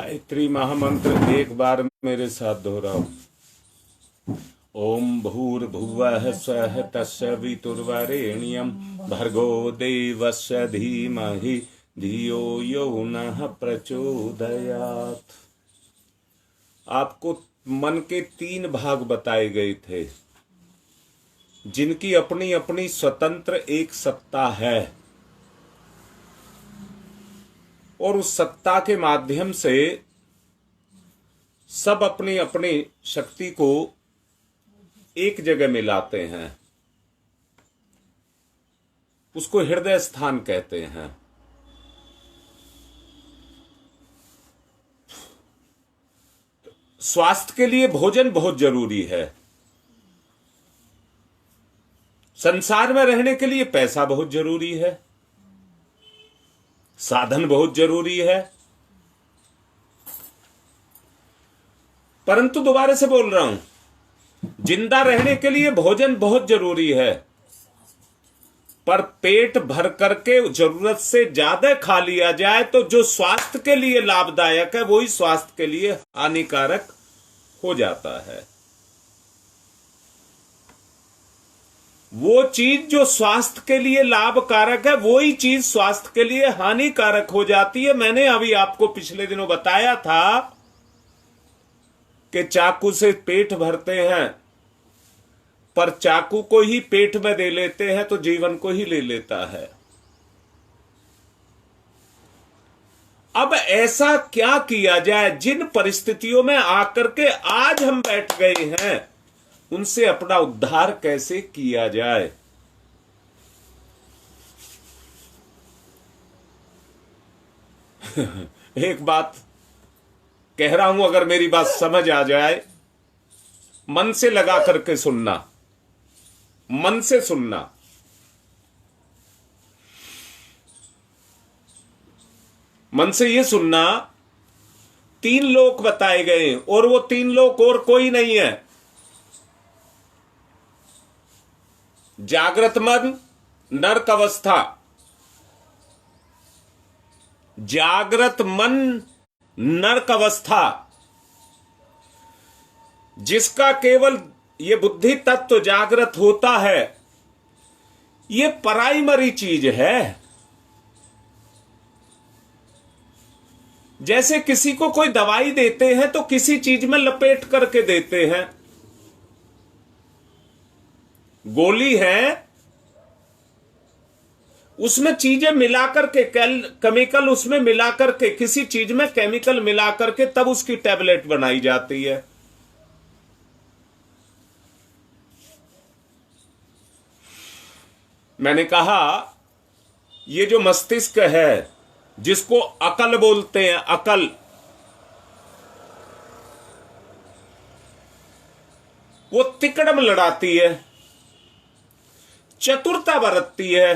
गायत्री महामंत्र एक बार मेरे साथ दोहराओ। ओम भूर्भुवः स्वः तस्य वितुर्वरेण्यं भर्गो देवस्य धीमहि धियो यो नः प्रचोदयात्। आपको मन के 3 भाग बताए गए थे जिनकी अपनी अपनी स्वतंत्र एक सत्ता है और उस सत्ता के माध्यम से सब अपनी अपनी शक्ति को एक जगह मिलाते हैं। उसको हृदय स्थान कहते हैं। स्वास्थ्य के लिए भोजन बहुत जरूरी है। संसार में रहने के लिए पैसा बहुत जरूरी है, साधन बहुत जरूरी है। परंतु दोबारा से बोल रहा हूं, जिंदा रहने के लिए भोजन बहुत जरूरी है, पर पेट भर करके जरूरत से ज्यादा खा लिया जाए तो जो स्वास्थ्य के लिए लाभदायक है वही स्वास्थ्य के लिए हानिकारक हो जाता है। वो चीज जो स्वास्थ्य के लिए लाभकारक है वही चीज स्वास्थ्य के लिए हानिकारक हो जाती है। मैंने अभी आपको पिछले दिनों बताया था कि चाकू से पेट भरते हैं, पर चाकू को ही पेट में दे लेते हैं तो जीवन को ही ले लेता है। अब ऐसा क्या किया जाए जिन परिस्थितियों में आकर के आज हम बैठ गए हैं, उनसे अपना उद्धार कैसे किया जाए। एक बात कह रहा हूं, अगर मेरी बात समझ आ जाए, मन से लगा करके सुनना, मन से सुनना। मन से ये सुनना, 3 लोक बताए गए और वो 3 लोक और कोई नहीं है। जागृत मन, नर्क अवस्था। जागृत मन नर्क अवस्था, जिसका केवल ये बुद्धि तत्व जागृत होता है, ये प्राइमरी चीज है। जैसे किसी को कोई दवाई देते हैं तो किसी चीज में लपेट करके देते हैं। गोली है, उसमें चीजें मिलाकर के, केमिकल उसमें मिलाकर के, किसी चीज में केमिकल मिलाकर के तब उसकी टैबलेट बनाई जाती है। मैंने कहा ये जो मस्तिष्क है, जिसको अकल बोलते हैं, अकल, वो तिकड़म लड़ाती है, चतुरता बरतती है,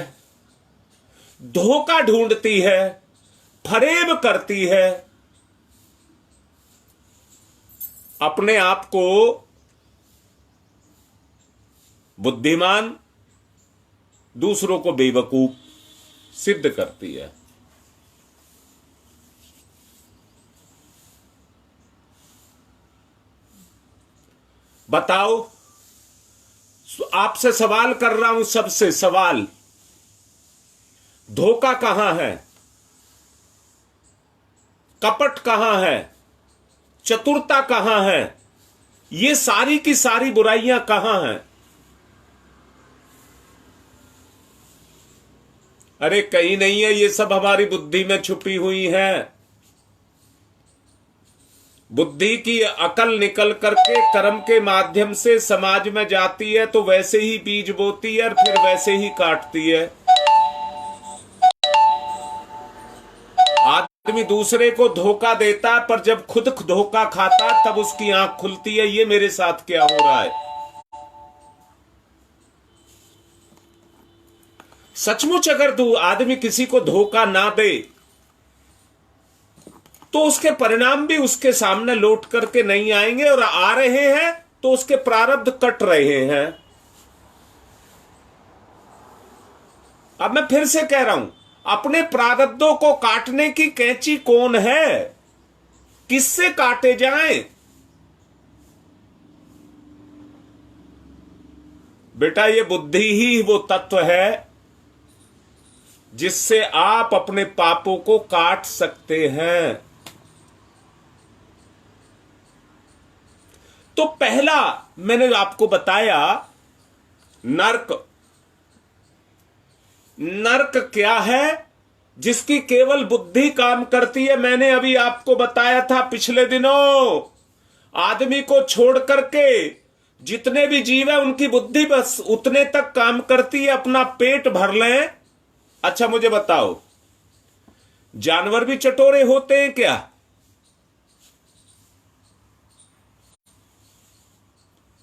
धोखा ढूंढती है, फरेब करती है, अपने आप को बुद्धिमान, दूसरों को बेवकूफ सिद्ध करती है। बताओ, आपसे सवाल कर रहा हूं, सबसे सवाल, धोखा कहां है, कपट कहां है, चतुरता कहां है, ये सारी की सारी बुराइयां कहां हैं? अरे कहीं नहीं है, ये सब हमारी बुद्धि में छुपी हुई है। बुद्धि की अकल निकल करके कर्म के माध्यम से समाज में जाती है तो वैसे ही बीज बोती है और फिर वैसे ही काटती है। आदमी दूसरे को धोखा देता है, पर जब खुद धोखा खाता तब उसकी आंख खुलती है। ये मेरे साथ क्या हो रहा है? सचमुच अगर आदमी किसी को धोखा ना दे तो उसके परिणाम भी उसके सामने लौट करके नहीं आएंगे, और आ रहे हैं तो उसके प्रारब्ध कट रहे हैं। अब मैं फिर से कह रहा हूं, अपने प्रारब्धों को काटने की कैंची कौन है? किससे काटे जाएं? बेटा, ये बुद्धि ही वो तत्व है जिससे आप अपने पापों को काट सकते हैं। तो पहला मैंने आपको बताया नर्क। नर्क क्या है? जिसकी केवल बुद्धि काम करती है। मैंने अभी आपको बताया था पिछले दिनों, आदमी को छोड़ करके जितने भी जीव है उनकी बुद्धि बस उतने तक काम करती है, अपना पेट भर लें। अच्छा मुझे बताओ, जानवर भी चटोरे होते हैं क्या?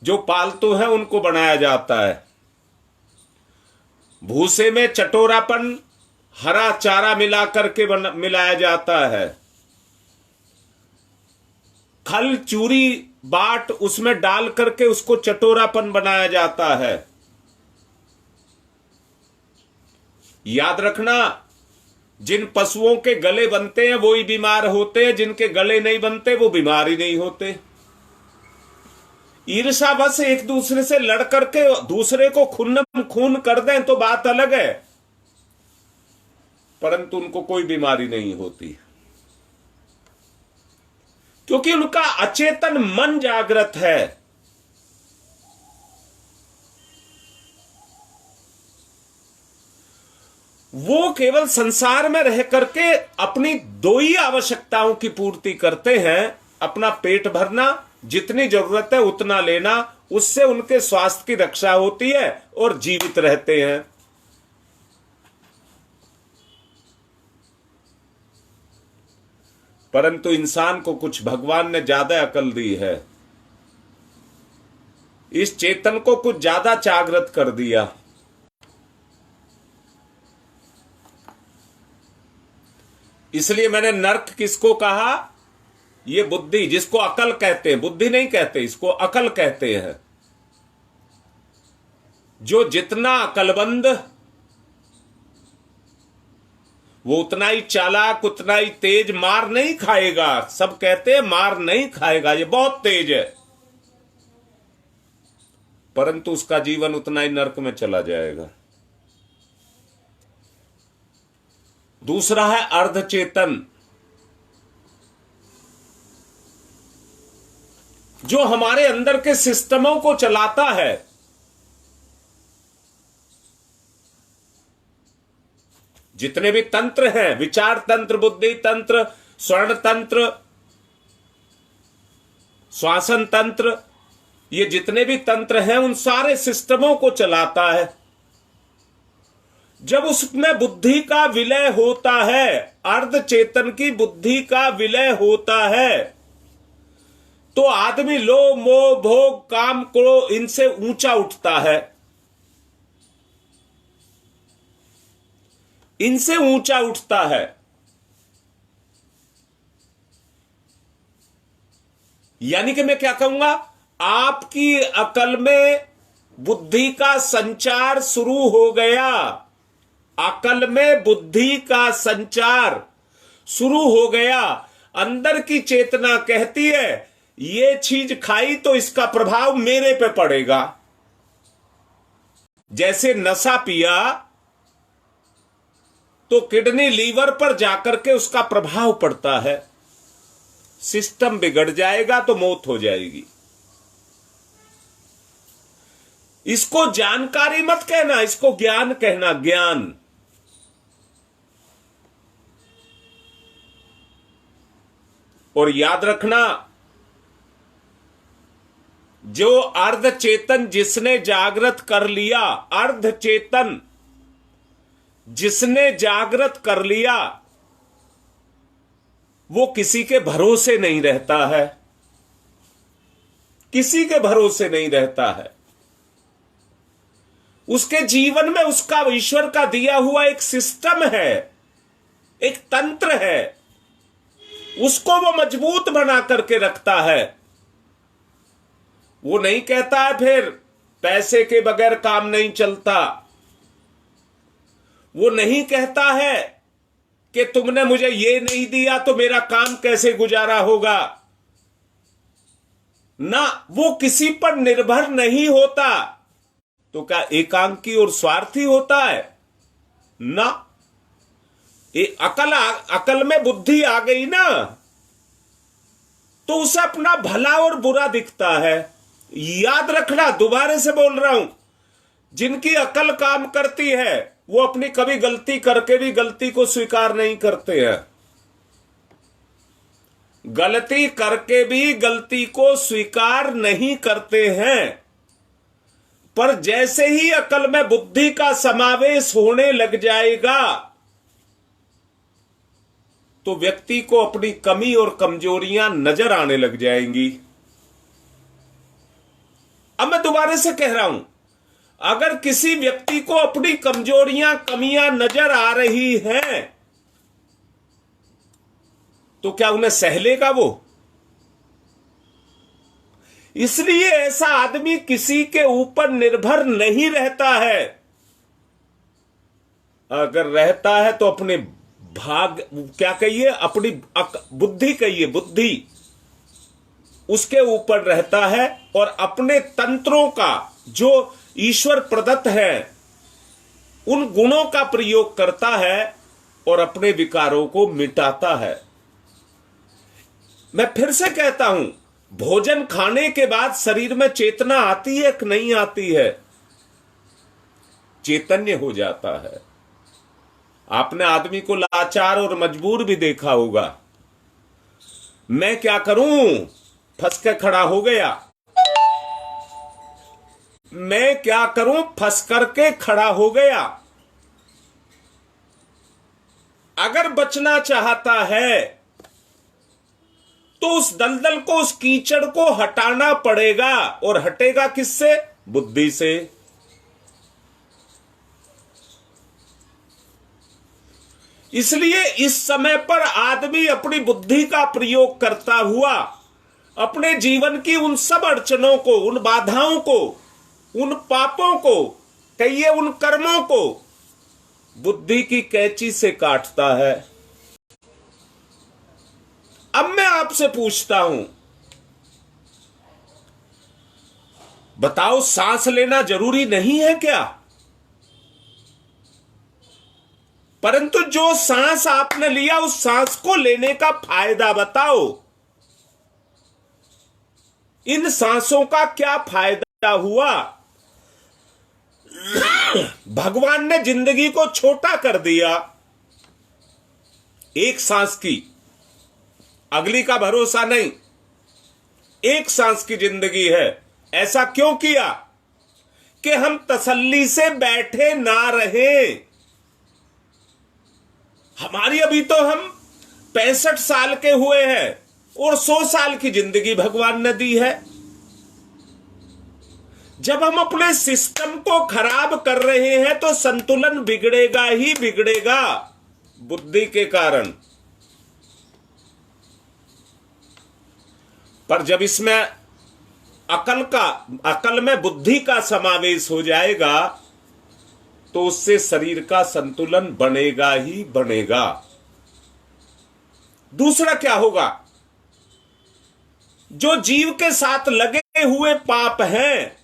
जो पालतू है उनको बनाया जाता है, भूसे में चटोरापन, हरा चारा मिला करके मिलाया जाता है, खल चूरी बाट उसमें डाल करके उसको चटोरापन बनाया जाता है। याद रखना, जिन पशुओं के गले बनते हैं वो ही बीमार होते हैं, जिनके गले नहीं बनते वो बीमार ही नहीं होते। ईर्ष्या बस एक दूसरे से लड़ करके दूसरे को खून कर दें तो बात अलग है, परंतु उनको कोई बीमारी नहीं होती, क्योंकि उनका अचेतन मन जागृत है। वो केवल संसार में रह करके अपनी दो ही आवश्यकताओं की पूर्ति करते हैं, अपना पेट भरना, जितनी जरूरत है उतना लेना, उससे उनके स्वास्थ्य की रक्षा होती है और जीवित रहते हैं। परंतु इंसान को कुछ भगवान ने ज्यादा अकल दी है, इस चेतन को कुछ ज्यादा जागृत कर दिया। इसलिए मैंने नर्क किसको कहा? ये बुद्धि, जिसको अकल कहते हैं, बुद्धि नहीं कहते, इसको अकल कहते हैं। जो जितना अकलमंद वो उतना ही चालाक, उतना ही तेज, मार नहीं खाएगा। सब कहते हैं मार नहीं खाएगा, ये बहुत तेज है, परंतु उसका जीवन उतना ही नरक में चला जाएगा। दूसरा है अर्धचेतन, जो हमारे अंदर के सिस्टमों को चलाता है। जितने भी तंत्र हैं, विचार तंत्र, बुद्धि तंत्र, स्वर्ण तंत्र, श्वासन तंत्र, ये जितने भी तंत्र हैं उन सारे सिस्टमों को चलाता है। जब उसमें बुद्धि का विलय होता है, अर्ध चेतन की बुद्धि का विलय होता है, तो आदमी लोभ मोह भोग काम क्रोध इनसे ऊंचा उठता है, इनसे ऊंचा उठता है। यानी कि मैं क्या कहूंगा, आपकी अकल में बुद्धि का संचार शुरू हो गया, अकल में बुद्धि का संचार शुरू हो गया। अंदर की चेतना कहती है ये चीज खाई तो इसका प्रभाव मेरे पे पड़ेगा। जैसे नशा पिया तो किडनी लीवर पर जाकर के उसका प्रभाव पड़ता है, सिस्टम बिगड़ जाएगा तो मौत हो जाएगी। इसको जानकारी मत कहना, इसको ज्ञान कहना, ज्ञान। और याद रखना, जो अर्ध चेतन जिसने जागृत कर लिया, अर्ध चेतन जिसने जागृत कर लिया, वो किसी के भरोसे नहीं रहता है, किसी के भरोसे नहीं रहता है। उसके जीवन में उसका ईश्वर का दिया हुआ एक सिस्टम है, एक तंत्र है, उसको वो मजबूत बना करके रखता है। वो नहीं कहता है फिर पैसे के बगैर काम नहीं चलता, वो नहीं कहता है कि तुमने मुझे ये नहीं दिया तो मेरा काम कैसे गुजारा होगा। ना, वो किसी पर निर्भर नहीं होता। तो क्या एकांकी और स्वार्थी होता है? ना। अकल में बुद्धि आ गई ना, तो उसे अपना भला और बुरा दिखता है। याद रखना, दोबारा से बोल रहा हूं, जिनकी अकल काम करती है वो अपनी कभी गलती करके भी गलती को स्वीकार नहीं करते हैं। गलती करके भी गलती को स्वीकार नहीं करते हैं। पर जैसे ही अकल में बुद्धि का समावेश होने लग जाएगा तो व्यक्ति को अपनी कमी और कमजोरियां नजर आने लग जाएंगी। अब मैं दोबारा से कह रहा हूं, अगर किसी व्यक्ति को अपनी कमजोरियां, कमियां नजर आ रही हैं तो क्या उन्हें सह लेगा वो? इसलिए ऐसा आदमी किसी के ऊपर निर्भर नहीं रहता है। अगर रहता है तो अपने भाग, क्या कहिए, अपनी बुद्धि कहिए, बुद्धि उसके ऊपर रहता है और अपने तंत्रों का, जो ईश्वर प्रदत्त है, उन गुणों का प्रयोग करता है और अपने विकारों को मिटाता है। मैं फिर से कहता हूं, भोजन खाने के बाद शरीर में चेतना आती है कि नहीं आती है? चैतन्य हो जाता है। आपने आदमी को लाचार और मजबूर भी देखा होगा। मैं क्या करूं, फंस के खड़ा हो गया। मैं क्या करूं, फंस करके खड़ा हो गया। अगर बचना चाहता है तो उस दलदल को, उस कीचड़ को हटाना पड़ेगा। और हटेगा किससे? बुद्धि से। इसलिए इस समय पर आदमी अपनी बुद्धि का प्रयोग करता हुआ अपने जीवन की उन सब अड़चनों को, उन बाधाओं को, उन पापों को, कहिए उन कर्मों को बुद्धि की कैंची से काटता है। अब मैं आपसे पूछता हूं, बताओ, सांस लेना जरूरी नहीं है क्या? परंतु जो सांस आपने लिया, उस सांस को लेने का फायदा बताओ। इन सांसों का क्या फायदा हुआ? भगवान ने जिंदगी को छोटा कर दिया। एक सांस की, अगली का भरोसा नहीं। एक सांस की जिंदगी है। ऐसा क्यों किया? कि हम तसल्ली से बैठे ना रहे। हमारी अभी तो हम 65 साल के हुए हैं और 100 साल की जिंदगी भगवान ने दी है। जब हम अपने सिस्टम को खराब कर रहे हैं तो संतुलन बिगड़ेगा ही बिगड़ेगा, बुद्धि के कारण। पर जब इसमें अकल में बुद्धि का समावेश हो जाएगा तो उससे शरीर का संतुलन बनेगा ही बनेगा। दूसरा क्या होगा? जो जीव के साथ लगे हुए पाप हैं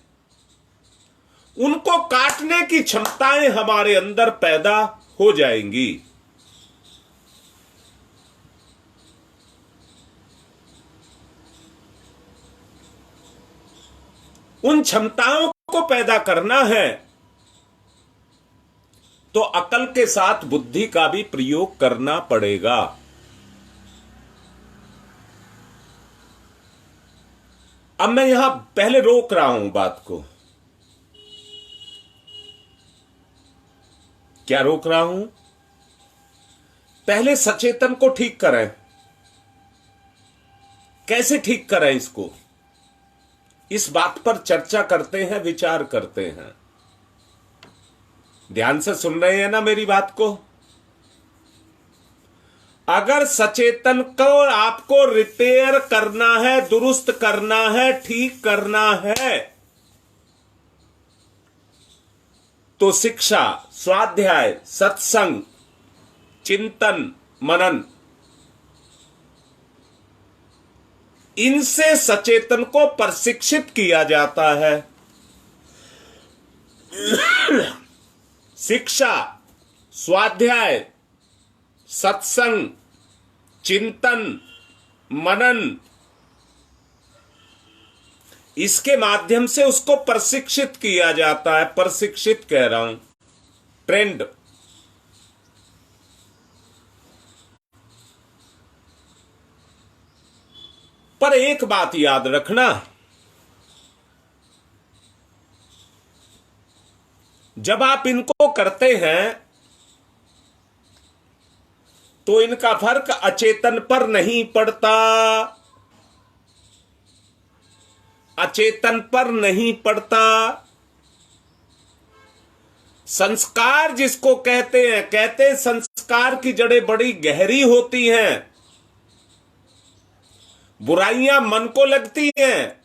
उनको काटने की क्षमताएं हमारे अंदर पैदा हो जाएंगी। उन क्षमताओं को पैदा करना है तो अकल के साथ बुद्धि का भी प्रयोग करना पड़ेगा। अब मैं यहां पहले रोक रहा हूं बात को। क्या रोक रहा हूं? पहले सचेतन को ठीक करें। कैसे ठीक करें इसको? इस बात पर चर्चा करते हैं, विचार करते हैं। ध्यान से सुन रहे हैं ना मेरी बात को? अगर सचेतन को आपको रिपेयर करना है, दुरुस्त करना है, ठीक करना है तो शिक्षा, स्वाध्याय, सत्संग, चिंतन, मनन, इनसे सचेतन को प्रशिक्षित किया जाता है। शिक्षा, स्वाध्याय, सत्संग, चिंतन, मनन, इसके माध्यम से उसको प्रशिक्षित किया जाता है। प्रशिक्षित कह रहा हूं, ट्रेंड। पर एक बात याद रखना, जब आप इनको करते हैं तो इनका फर्क अचेतन पर नहीं पड़ता, अचेतन पर नहीं पड़ता। संस्कार जिसको कहते हैं संस्कार की जड़ें बड़ी गहरी होती हैं। बुराइयां मन को लगती हैं,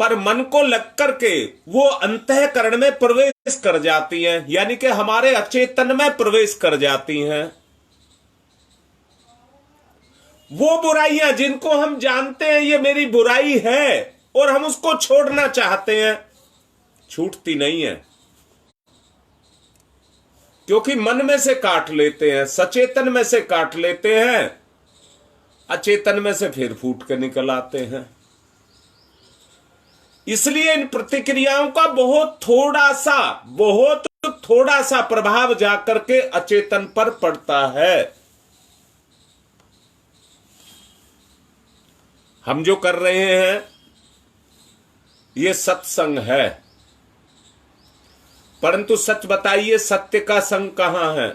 पर मन को लग करके वो अंतःकरण में प्रवेश कर जाती हैं, यानी कि हमारे अचेतन में प्रवेश कर जाती हैं। वो बुराइयां जिनको हम जानते हैं ये मेरी बुराई है और हम उसको छोड़ना चाहते हैं, छूटती नहीं है, क्योंकि मन में से काट लेते हैं, सचेतन में से काट लेते हैं, अचेतन में से फिर फूट के निकल आते हैं। इसलिए इन प्रतिक्रियाओं का बहुत थोड़ा सा प्रभाव जाकर के अचेतन पर पड़ता है। हम जो कर रहे हैं ये सत्संग है, परंतु सच बताइए सत्य का संग कहां है?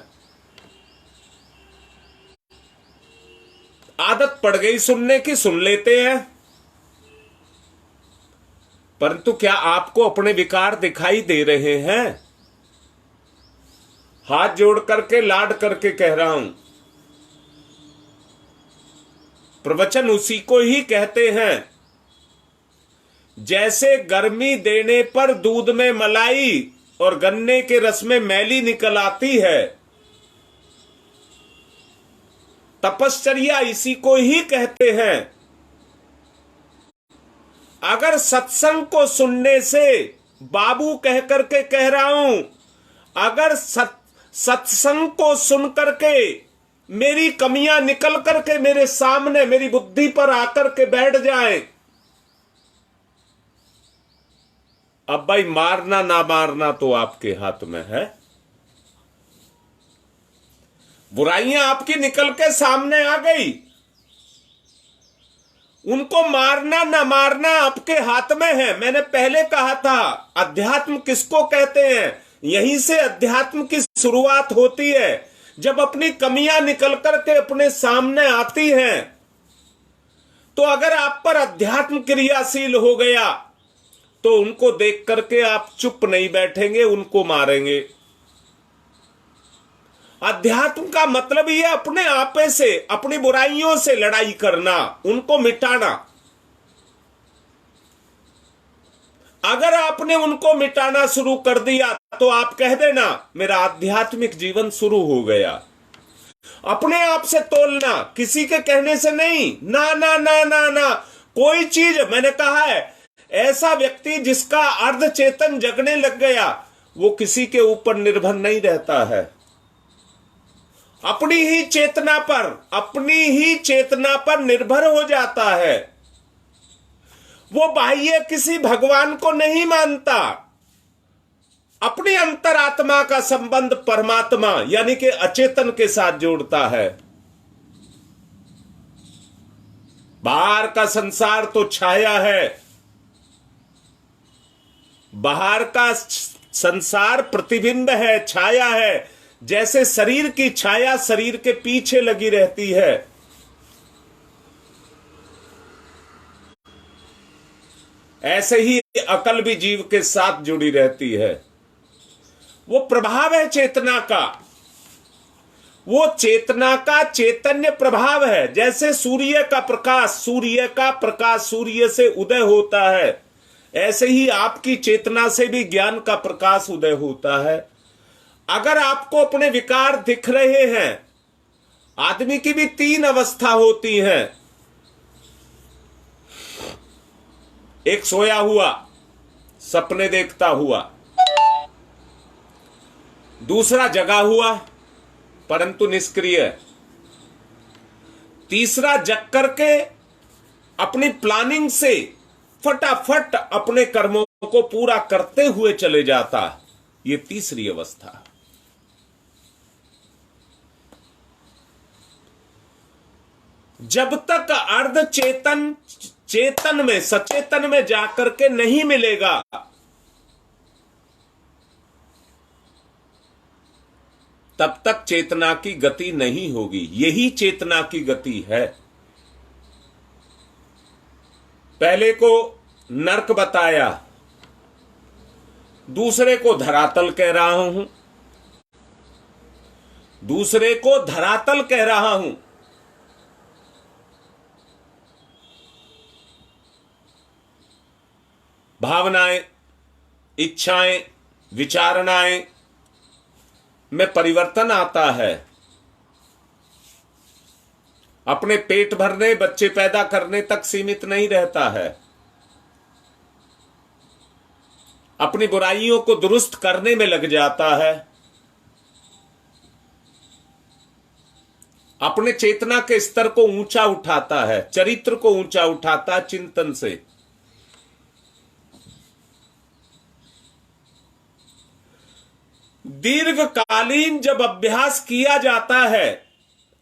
आदत पड़ गई सुनने की, सुन लेते हैं, परंतु क्या आपको अपने विकार दिखाई दे रहे हैं? हाथ जोड़ करके लाड करके कह रहा हूं, प्रवचन उसी को ही कहते हैं जैसे गर्मी देने पर दूध में मलाई और गन्ने के रस में मैली निकल आती है, तपश्चर्या इसी को ही कहते हैं। अगर सत्संग को सुनने से, बाबू कह करके कह रहा हूं, अगर सत्संग को सुन करके मेरी कमियां निकल करके मेरे सामने मेरी बुद्धि पर आकर के बैठ जाए, अब भाई मारना ना मारना तो आपके हाथ में है। बुराइयां आपकी निकल के सामने आ गई, उनको मारना ना मारना आपके हाथ में है। मैंने पहले कहा था अध्यात्म किसको कहते हैं, यहीं से अध्यात्म की शुरुआत होती है। जब अपनी कमियां निकल करके अपने सामने आती हैं, तो अगर आप पर अध्यात्म क्रियाशील हो गया तो उनको देख करके आप चुप नहीं बैठेंगे, उनको मारेंगे। अध्यात्म का मतलब ये अपने आपे से, अपनी बुराइयों से लड़ाई करना, उनको मिटाना। अगर आपने उनको मिटाना शुरू कर दिया तो आप कह देना मेरा आध्यात्मिक जीवन शुरू हो गया। अपने आप से तोलना, किसी के कहने से नहीं। ना ना ना ना ना, कोई चीज, मैंने कहा है ऐसा व्यक्ति जिसका अर्ध चेतन जगने लग गया वो किसी के ऊपर निर्भर नहीं रहता है। अपनी ही चेतना पर निर्भर हो जाता है। वो बाह्य किसी भगवान को नहीं मानता, अपनी अंतरात्मा का संबंध परमात्मा यानी कि अचेतन के साथ जोड़ता है। बाहर का संसार तो छाया है, बाहर का संसार प्रतिबिंब है, छाया है। जैसे शरीर की छाया शरीर के पीछे लगी रहती है, ऐसे ही अकल भी जीव के साथ जुड़ी रहती है। वो प्रभाव है चेतना का, वो चेतना का चैतन्य प्रभाव है। जैसे सूर्य का प्रकाश सूर्य से उदय होता है, ऐसे ही आपकी चेतना से भी ज्ञान का प्रकाश उदय होता है। अगर आपको अपने विकार दिख रहे हैं, आदमी की भी 3 अवस्था होती हैं। एक सोया हुआ, सपने देखता हुआ, दूसरा जगा हुआ परंतु निष्क्रिय, तीसरा जग करके अपनी प्लानिंग से फटाफट अपने कर्मों को पूरा करते हुए चले जाता। ये तीसरी अवस्था। जब तक अर्ध चेतन चेतन में, सचेतन में जाकर के नहीं मिलेगा, तब तक चेतना की गति नहीं होगी। यही चेतना की गति है। पहले को नरक बताया, दूसरे को धरातल कह रहा हूं, दूसरे को धरातल कह रहा हूं। भावनाएं, इच्छाएं, विचारणाएं में परिवर्तन आता है। अपने पेट भरने, बच्चे पैदा करने तक सीमित नहीं रहता है। अपनी बुराइयों को दुरुस्त करने में लग जाता है। अपने चेतना के स्तर को ऊंचा उठाता है, चरित्र को ऊंचा उठाता है चिंतन से। दीर्घकालीन जब अभ्यास किया जाता है,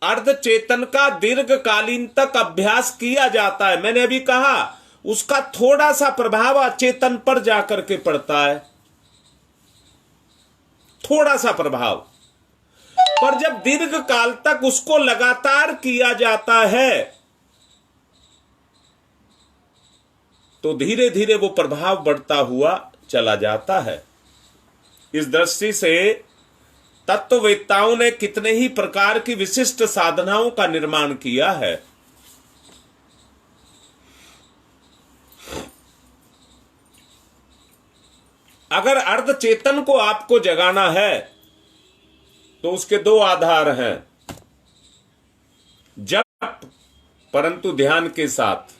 अर्ध चेतन का दीर्घकालीन तक अभ्यास किया जाता है, मैंने अभी कहा उसका थोड़ा सा प्रभाव अचेतन पर जाकर के पड़ता है, थोड़ा सा प्रभाव। पर जब दीर्घ काल तक उसको लगातार किया जाता है तो धीरे धीरे वो प्रभाव बढ़ता हुआ चला जाता है। इस दृष्टि से तत्ववेत्ताओं ने कितने ही प्रकार की विशिष्ट साधनाओं का निर्माण किया है। अगर अर्ध चेतन को आपको जगाना है तो उसके 2 आधार हैं। जप परंतु ध्यान के साथ।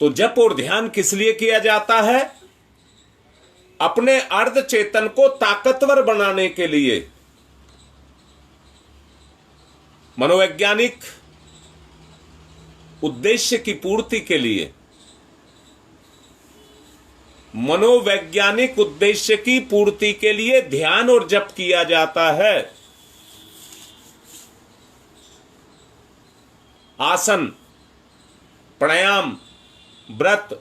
तो जप और ध्यान किस लिए किया जाता है? अपने अर्ध चेतन को ताकतवर बनाने के लिए, मनोवैज्ञानिक उद्देश्य की पूर्ति के लिए। मनोवैज्ञानिक उद्देश्य की पूर्ति के लिए ध्यान और जप किया जाता है। आसन, प्राणायाम, व्रत,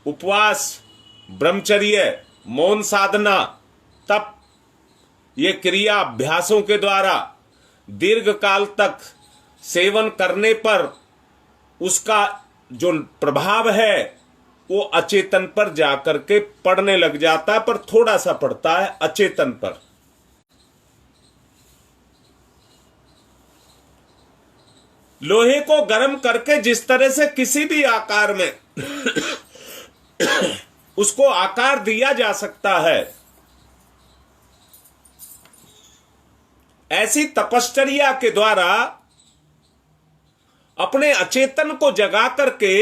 उपवास, ब्रह्मचर्य, मौन साधना, तप, ये क्रिया अभ्यासों के द्वारा दीर्घ काल तक सेवन करने पर उसका जो प्रभाव है वो अचेतन पर जाकर के पड़ने लग जाता है, पर थोड़ा सा पड़ता है अचेतन पर। लोहे को गर्म करके जिस तरह से किसी भी आकार में उसको आकार दिया जा सकता है, ऐसी तपश्चर्या के द्वारा अपने अचेतन को जगा करके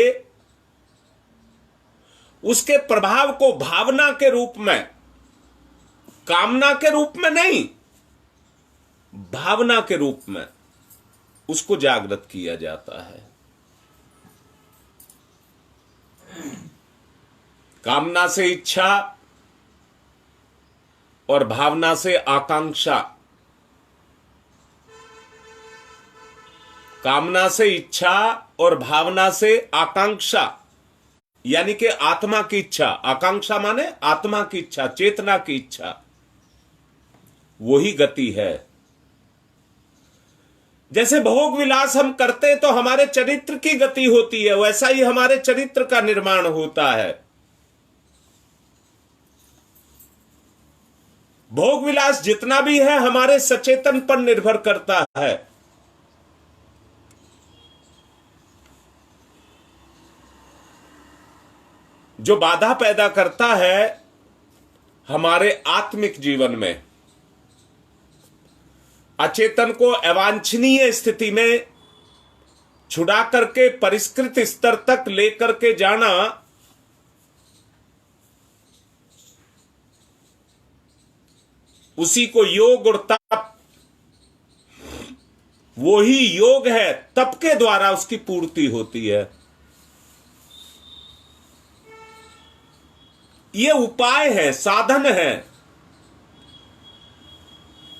उसके प्रभाव को भावना के रूप में, कामना के रूप में नहीं, भावना के रूप में उसको जागृत किया जाता है। कामना से इच्छा और भावना से आकांक्षा, कामना से इच्छा और भावना से आकांक्षा, यानी कि आत्मा की इच्छा। आकांक्षा माने आत्मा की इच्छा, चेतना की इच्छा, वही गति है। जैसे भोग विलास हम करते तो हमारे चरित्र की गति होती है, वैसा ही हमारे चरित्र का निर्माण होता है। भोग विलास जितना भी है हमारे सचेतन पर निर्भर करता है। जो बाधा पैदा करता है हमारे आत्मिक जीवन में, अचेतन को अवांछनीय स्थिति में छुड़ा करके परिष्कृत स्तर तक लेकर के जाना, उसी को योग और तप, वो ही योग है, तप के द्वारा उसकी पूर्ति होती है। ये उपाय है, साधन है।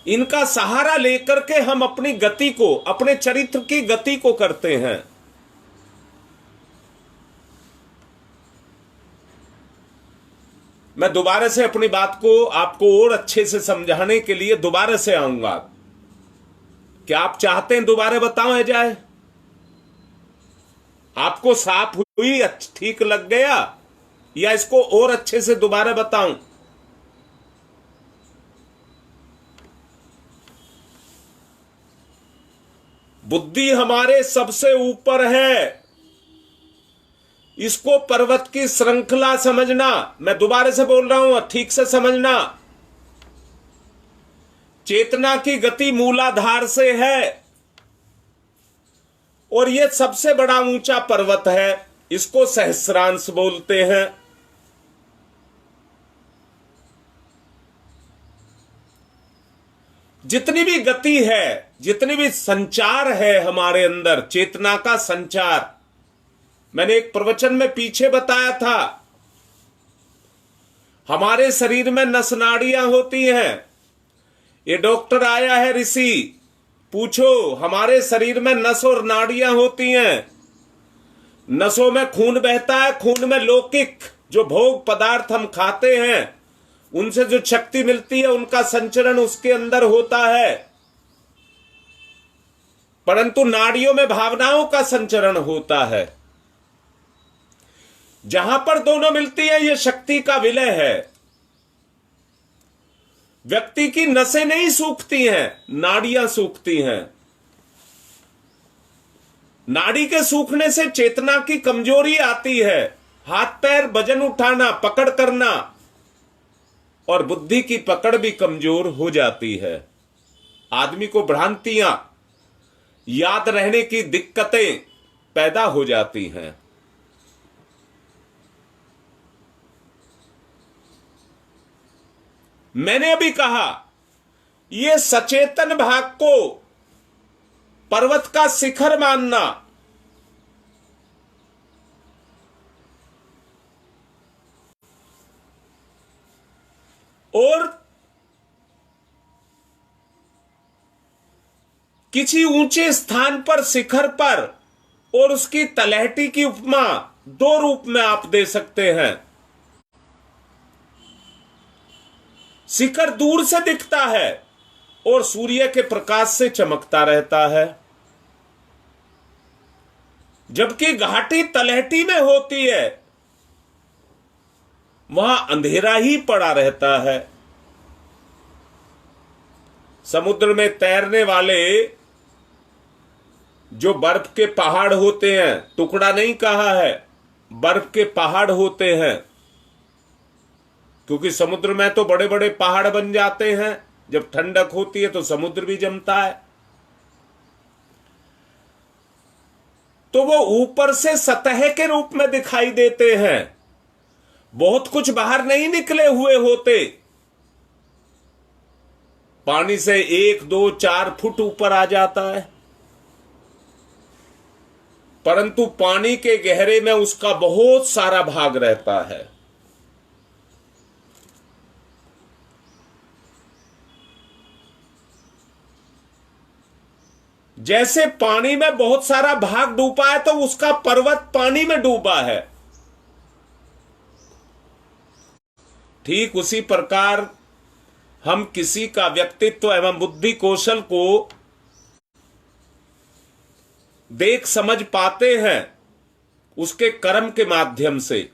इनका सहारा लेकर के हम अपनी गति को, अपने चरित्र की गति को करते हैं। मैं दोबारा से अपनी बात को आपको और अच्छे से समझाने के लिए दोबारा से आऊंगा। क्या आप चाहते हैं दोबारा बताया जाए? आपको साफ हुई, ठीक लग गया, या इसको और अच्छे से दोबारा बताऊं? बुद्धि हमारे सबसे ऊपर है, इसको पर्वत की श्रृंखला समझना। मैं दोबारा से बोल रहा हूं, ठीक से समझना। चेतना की गति मूलाधार से है और यह सबसे बड़ा ऊंचा पर्वत है, इसको सहस्रांश बोलते हैं। जितनी भी गति है, जितनी भी संचार है हमारे अंदर, चेतना का संचार, मैंने एक प्रवचन में पीछे बताया था, हमारे शरीर में नस नाड़ियां होती हैं। ये डॉक्टर आया है ऋषि, पूछो, हमारे शरीर में नस और नाड़ियां होती हैं। नसों में खून बहता है, खून में लौकिक जो भोग पदार्थ हम खाते हैं उनसे जो शक्ति मिलती है, उनका संचरण उसके अंदर होता है। परंतु नाड़ियों में भावनाओं का संचरण होता है। जहां पर दोनों मिलती है, यह शक्ति का विलय है। व्यक्ति की नसें नहीं सूखती हैं, नाड़ियां सूखती हैं। नाड़ी के सूखने से चेतना की कमजोरी आती है, हाथ पैर वजन उठाना, पकड़ करना, और बुद्धि की पकड़ भी कमजोर हो जाती है। आदमी को भ्रांतियां, याद रहने की दिक्कतें पैदा हो जाती हैं। मैंने अभी कहा, यह सचेतन भाग को पर्वत का शिखर मानना, और किसी ऊंचे स्थान पर, शिखर पर, और उसकी तलहटी की उपमा दो रूप में आप दे सकते हैं। शिखर दूर से दिखता है और सूर्य के प्रकाश से चमकता रहता है, जबकि घाटी तलहटी में होती है, वहां अंधेरा ही पड़ा रहता है। समुद्र में तैरने वाले जो बर्फ के पहाड़ होते हैं, टुकड़ा नहीं कहा है, बर्फ के पहाड़ होते हैं, क्योंकि समुद्र में तो बड़े बड़े पहाड़ बन जाते हैं। जब ठंडक होती है तो समुद्र भी जमता है। तो वो ऊपर से सतह के रूप में दिखाई देते हैं, बहुत कुछ बाहर नहीं निकले हुए होते। पानी से 1, 2, 4 फुट ऊपर आ जाता है, परंतु पानी के गहरे में उसका बहुत सारा भाग रहता है। जैसे पानी में बहुत सारा भाग डूबा है, तो उसका पर्वत पानी में डूबा है। ठीक उसी प्रकार हम किसी का व्यक्तित्व एवं बुद्धि कौशल को देख समझ पाते हैं उसके कर्म के माध्यम से,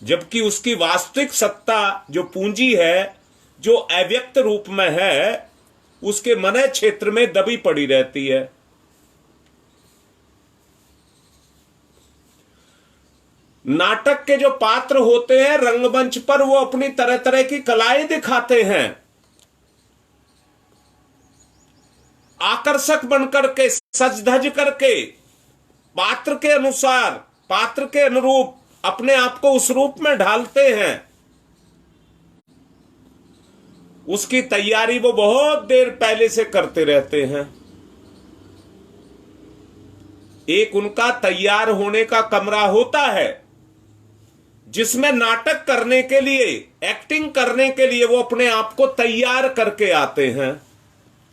जबकि उसकी वास्तविक सत्ता जो पूंजी है, जो अव्यक्त रूप में है, उसके मन क्षेत्र में दबी पड़ी रहती है। नाटक के जो पात्र होते हैं रंगमंच पर, वो अपनी तरह तरह की कलाएं दिखाते हैं। आकर्षक बनकर के, सज धज करके, पात्र के अनुसार, पात्र के अनुरूप अपने आप को उस रूप में ढालते हैं, उसकी तैयारी वो बहुत देर पहले से करते रहते हैं। एक उनका तैयार होने का कमरा होता है जिसमें नाटक करने के लिए, एक्टिंग करने के लिए वो अपने आप को तैयार करके आते हैं,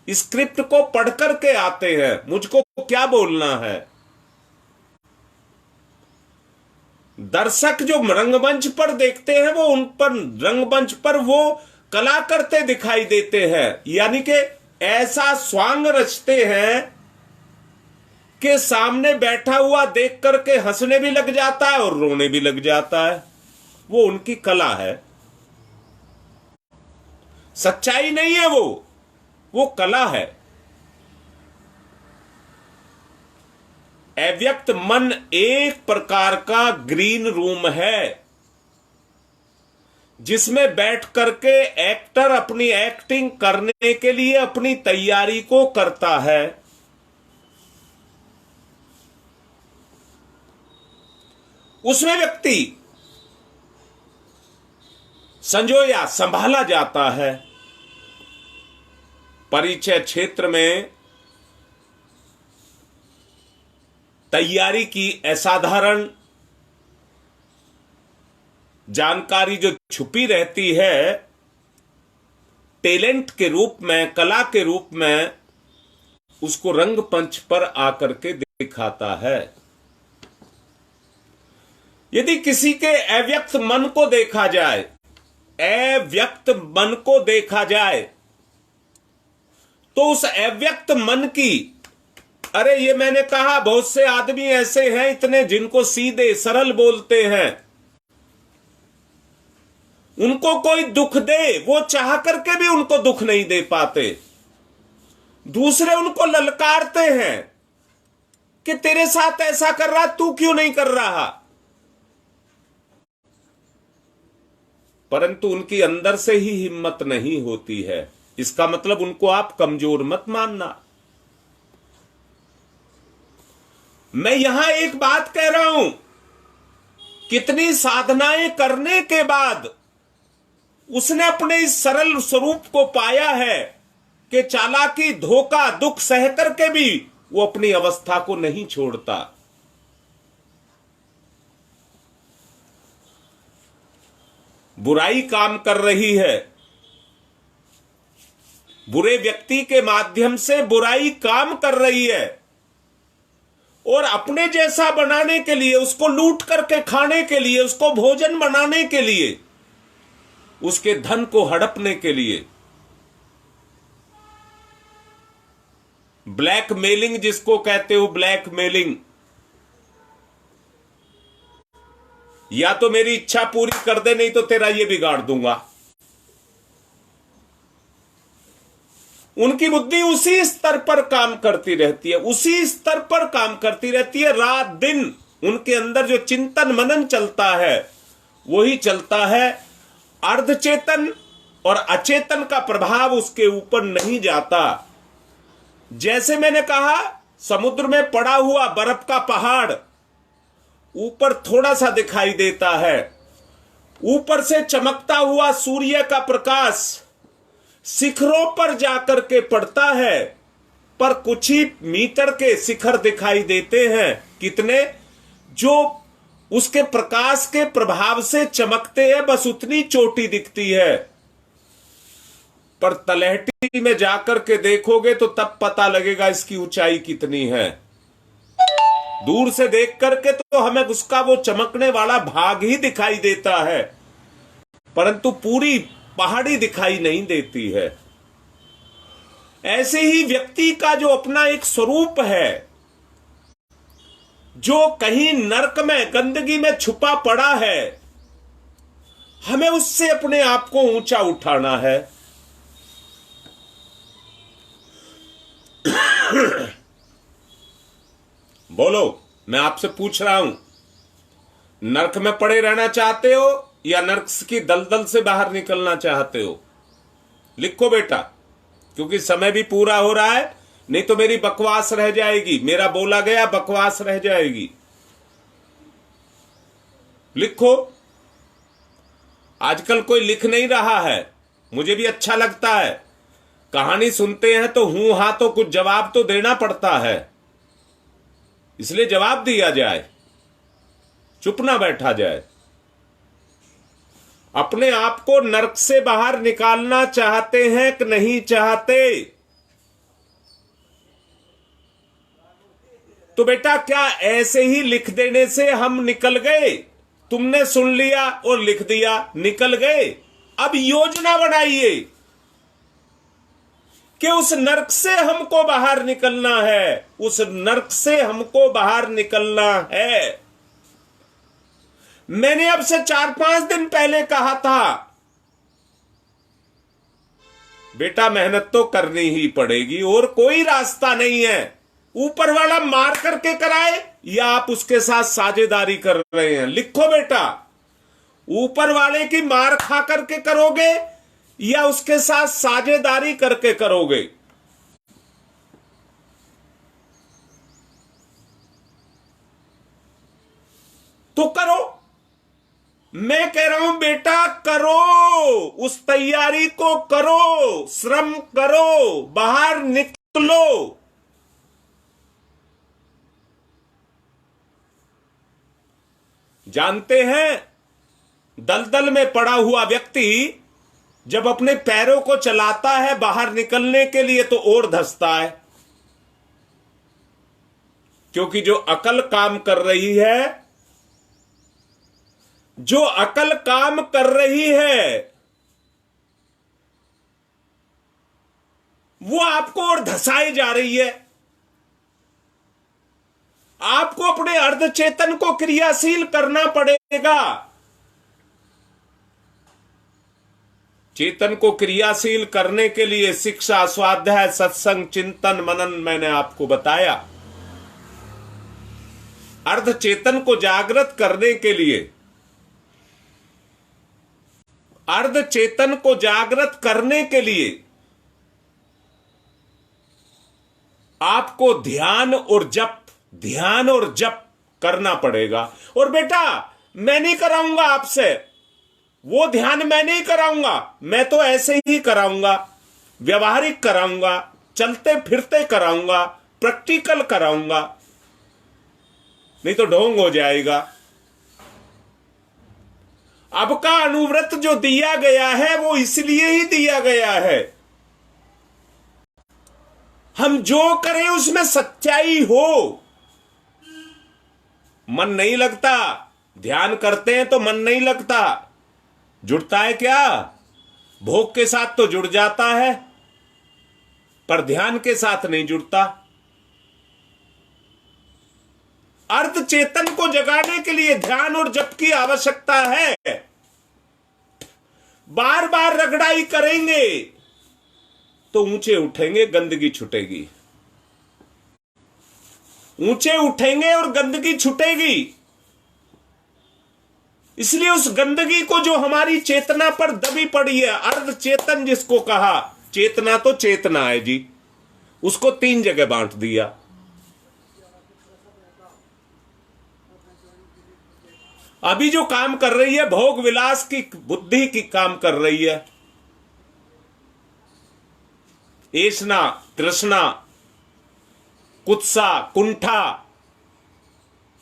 स्क्रिप्ट को पढ़ करके आते हैं, मुझको क्या बोलना है। दर्शक जो रंगमंच पर देखते हैं वो उन पर, रंगमंच पर वो कला करते दिखाई देते हैं, यानी कि ऐसा स्वांग रचते हैं कि सामने बैठा हुआ देख करके हंसने भी लग जाता है और रोने भी लग जाता है। वो उनकी कला है, सच्चाई नहीं है, वो कला है। अव्यक्त मन एक प्रकार का ग्रीन रूम है जिसमें बैठ करके एक्टर अपनी एक्टिंग करने के लिए अपनी तैयारी को करता है। उसमें व्यक्ति संजोया, संभाला जाता है। परिचय क्षेत्र में तैयारी की असाधारण जानकारी जो छुपी रहती है, टैलेंट के रूप में, कला के रूप में, उसको रंगमंच पर आकर के दिखाता है। यदि किसी के अव्यक्त मन को देखा जाए, अव्यक्त मन को देखा जाए, तो उस अव्यक्त मन की, अरे ये मैंने कहा बहुत से आदमी ऐसे हैं इतने जिनको सीधे सरल बोलते हैं, उनको कोई दुख दे वो चाह करके भी उनको दुख नहीं दे पाते। दूसरे उनको ललकारते हैं कि तेरे साथ ऐसा कर रहा, तू क्यों नहीं कर रहा, परंतु उनकी अंदर से ही हिम्मत नहीं होती है। इसका मतलब उनको आप कमजोर मत मानना। मैं यहां एक बात कह रहा हूं, कितनी साधनाएं करने के बाद उसने अपने इस सरल स्वरूप को पाया है कि चालाकी, धोखा, दुख सह करके भी वो अपनी अवस्था को नहीं छोड़ता। बुराई काम कर रही है, बुरे व्यक्ति के माध्यम से बुराई काम कर रही है, और अपने जैसा बनाने के लिए, उसको लूट करके खाने के लिए, उसको भोजन बनाने के लिए, उसके धन को हड़पने के लिए, ब्लैकमेलिंग जिसको कहते हो, ब्लैकमेलिंग, या तो मेरी इच्छा पूरी कर दे नहीं तो तेरा ये बिगाड़ दूंगा। उनकी बुद्धि उसी स्तर पर काम करती रहती है, उसी स्तर पर काम करती रहती है, रात दिन उनके अंदर जो चिंतन मनन चलता है वही चलता है। अर्धचेतन और अचेतन का प्रभाव उसके ऊपर नहीं जाता। जैसे मैंने कहा, समुद्र में पड़ा हुआ बर्फ का पहाड़ ऊपर थोड़ा सा दिखाई देता है, ऊपर से चमकता हुआ सूर्य का प्रकाश शिखरों पर जाकर के पड़ता है, पर कुछ ही मीटर के शिखर दिखाई देते हैं। कितने? जो उसके प्रकाश के प्रभाव से चमकते हैं, बस उतनी चोटी दिखती है, पर तलहटी में जाकर के देखोगे तो तब पता लगेगा इसकी ऊंचाई कितनी है। दूर से देख करके तो हमें उसका वो चमकने वाला भाग ही दिखाई देता है, परंतु पूरी पहाड़ी दिखाई नहीं देती है। ऐसे ही व्यक्ति का जो अपना एक स्वरूप है, जो कहीं नरक में, गंदगी में छुपा पड़ा है, हमें उससे अपने आप को ऊंचा उठाना है। बोलो, मैं आपसे पूछ रहा हूं, नरक में पड़े रहना चाहते हो या नरक की दलदल से बाहर निकलना चाहते हो? लिखो बेटा, क्योंकि समय भी पूरा हो रहा है। नहीं तो मेरी बकवास रह जाएगी, मेरा बोला गया बकवास रह जाएगी। लिखो। आजकल कोई लिख नहीं रहा है, मुझे भी अच्छा लगता है। कहानी सुनते हैं तो हूं हां तो कुछ जवाब तो देना पड़ता है, इसलिए जवाब दिया जाए, चुप ना बैठा जाए। अपने आप को नर्क से बाहर निकालना चाहते हैं कि नहीं चाहते? तो बेटा क्या ऐसे ही लिख देने से हम निकल गए? तुमने सुन लिया और लिख दिया, निकल गए। अब योजना बनाइए कि उस नर्क से हमको बाहर निकलना है, उस नर्क से हमको बाहर निकलना है। मैंने अब से 4-5 दिन पहले कहा था, बेटा मेहनत तो करनी ही पड़ेगी और कोई रास्ता नहीं है। ऊपर वाला मार करके कराए या आप उसके साथ साझेदारी कर रहे हैं? लिखो बेटा, ऊपर वाले की मार खा करके करोगे या उसके साथ साझेदारी करके करोगे? तो करो। मैं कह रहा हूं बेटा करो, उस तैयारी को करो, श्रम करो, बाहर निकलो। जानते हैं, दलदल में पड़ा हुआ व्यक्ति जब अपने पैरों को चलाता है बाहर निकलने के लिए तो और धंसता है, क्योंकि जो अकल काम कर रही है, जो अकल काम कर रही है वो आपको और धसाई जा रही है। आपको अपने अर्धचेतन को क्रियाशील करना पड़ेगा। चेतन को क्रियाशील करने के लिए शिक्षा, स्वाध्याय, सत्संग, चिंतन, मनन मैंने आपको बताया। अर्धचेतन को जागृत करने के लिए, अर्धचेतन को जागृत करने के लिए आपको ध्यान और जप करना पड़ेगा। और बेटा मैं नहीं कराऊंगा आपसे वो ध्यान, मैं नहीं कराऊंगा, मैं तो ऐसे ही कराऊंगा, व्यवहारिक कराऊंगा, चलते फिरते कराऊंगा, प्रैक्टिकल कराऊंगा, नहीं तो ढोंग हो जाएगा। अब का अनुव्रत जो दिया गया है वो इसलिए ही दिया गया है, हम जो करें उसमें सच्चाई हो। मन नहीं लगता, ध्यान करते हैं तो मन नहीं लगता, जुड़ता है क्या? भोग के साथ तो जुड़ जाता है पर ध्यान के साथ नहीं जुड़ता। अर्ध चेतन को जगाने के लिए ध्यान और जप की आवश्यकता है। बार बार रगड़ाई करेंगे तो ऊंचे उठेंगे, गंदगी छूटेगी। ऊंचे उठेंगे और गंदगी छूटेगी। इसलिए उस गंदगी को जो हमारी चेतना पर दबी पड़ी है, अर्ध चेतन जिसको कहा, चेतना तो चेतना है जी, उसको 3 जगह बांट दिया। अभी जो काम कर रही है भोग विलास की बुद्धि की काम कर रही है, ऐसना, तृष्णा, कुत्सा, कुंठा,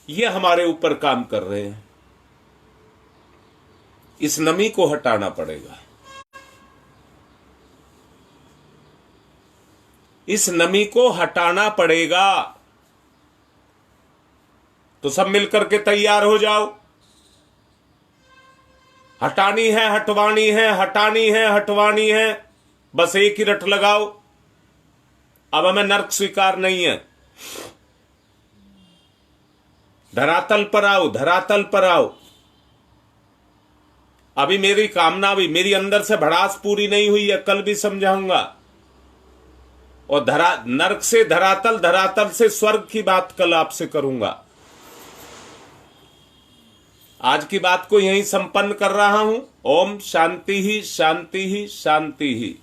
ये हमारे ऊपर काम कर रहे हैं। इस नमी को हटाना पड़ेगा। इस नमी को हटाना पड़ेगा। तो सब मिलकर के तैयार हो जाओ। हटानी है, हटवानी है, हटानी है, हटवानी है, बस एक ही रट लगाओ। अब हमें नर्क स्वीकार नहीं है। धरातल पर आओ, धरातल पर आओ। अभी मेरी कामना भी, मेरी अंदर से भड़ास पूरी नहीं हुई है, कल भी समझाऊंगा। और नर्क से धरातल, धरातल से स्वर्ग की बात कल आपसे करूंगा। आज की बात को यहीं संपन्न कर रहा हूं। ओम शांति ही, शांति ही, शांति ही।